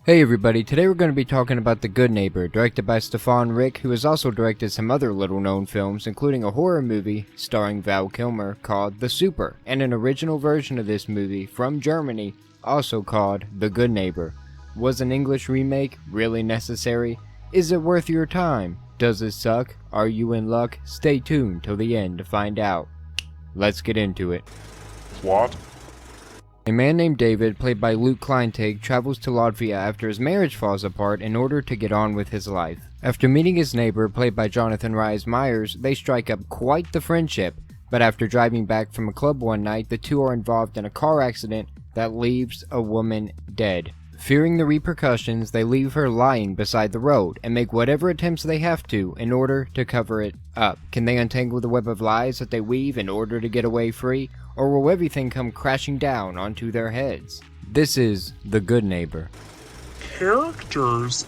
Hey everybody, today we're going to be talking about The Good Neighbor, directed by Stefan Rick, who has also directed some other little-known films, including a horror movie starring Val Kilmer called The Super, and an original version of this movie from Germany, also called The Good Neighbor. Was an English remake really necessary? Is it worth your time? Does it suck? Are you in luck? Stay tuned till the end to find out. Let's get into it. What? A man named David, played by Luke Kleintig, travels to Latvia after his marriage falls apart in order to get on with his life. After meeting his neighbor, played by Jonathan Rhys Meyers, they strike up quite the friendship, but after driving back from a club one night, the two are involved in a car accident that leaves a woman dead. Fearing the repercussions, they leave her lying beside the road and make whatever attempts they have to in order to cover it up. Can they untangle the web of lies that they weave in order to get away free? Or will everything come crashing down onto their heads? This is The Good Neighbor. Characters?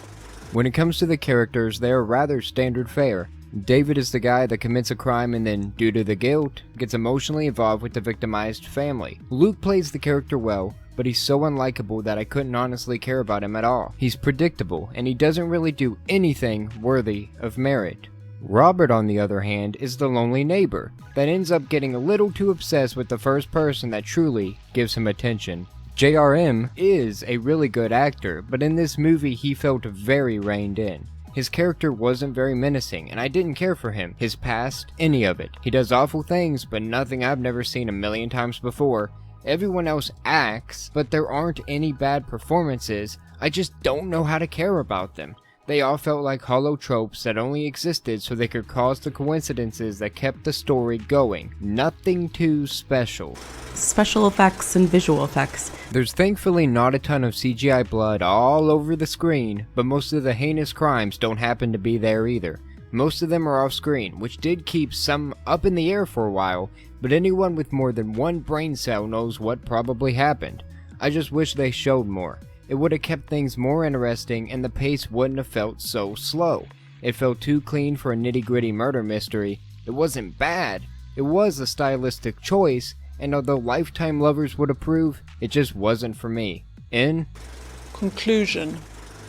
When it comes to the characters, they are rather standard fare. David is the guy that commits a crime and then, due to the guilt, gets emotionally involved with the victimized family. Luke plays the character well, but he's so unlikable that I couldn't honestly care about him at all. He's predictable, and he doesn't really do anything worthy of merit. Robert, on the other hand, is the lonely neighbor that ends up getting a little too obsessed with the first person that truly gives him attention. JRM is a really good actor, but in this movie he felt very reined in. His character wasn't very menacing, and I didn't care for him, his past, any of it. He does awful things, but nothing I've never seen a million times before. Everyone else acts, but there aren't any bad performances. I just don't know how to care about them. They all felt like hollow tropes that only existed so they could cause the coincidences that kept the story going. Nothing too special. Special effects and visual effects. There's thankfully not a ton of CGI blood all over the screen, but most of the heinous crimes don't happen to be there either. Most of them are off screen, which did keep some up in the air for a while, but anyone with more than one brain cell knows what probably happened. I just wish they showed more. It would have kept things more interesting and the pace wouldn't have felt so slow. It felt too clean for a nitty-gritty murder mystery. It wasn't bad. It was a stylistic choice, and although Lifetime lovers would approve, it just wasn't for me. In Conclusion.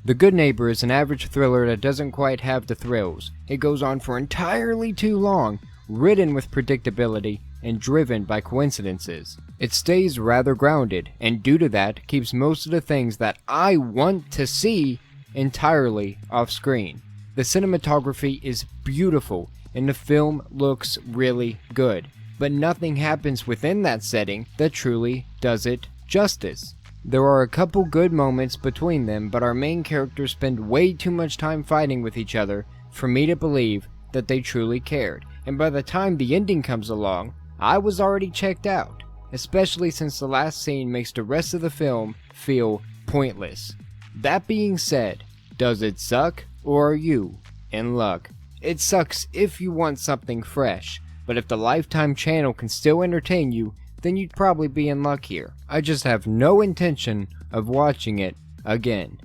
The Good Neighbor is an average thriller that doesn't quite have the thrills. It goes on for entirely too long, ridden with predictability, and driven by coincidences. It stays rather grounded, and due to that, keeps most of the things that I want to see entirely off screen. The cinematography is beautiful, and the film looks really good, but nothing happens within that setting that truly does it justice. There are a couple good moments between them, but our main characters spend way too much time fighting with each other for me to believe that they truly cared, and by the time the ending comes along, I was already checked out, especially since the last scene makes the rest of the film feel pointless. That being said, does it suck, or are you in luck? It sucks if you want something fresh, but if the Lifetime channel can still entertain you, then you'd probably be in luck here. I just have no intention of watching it again.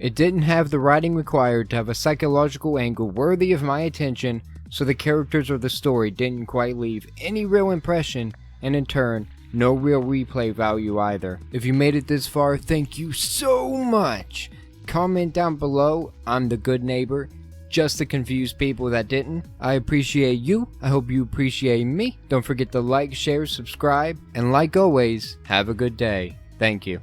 It didn't have the writing required to have a psychological angle worthy of my attention, so the characters or the story didn't quite leave any real impression, and in turn, no real replay value either. If you made it this far, thank you so much! Comment down below, I'm the good neighbor, just to confuse people that didn't. I appreciate you, I hope you appreciate me. Don't forget to like, share, subscribe, and like always, have a good day. Thank you.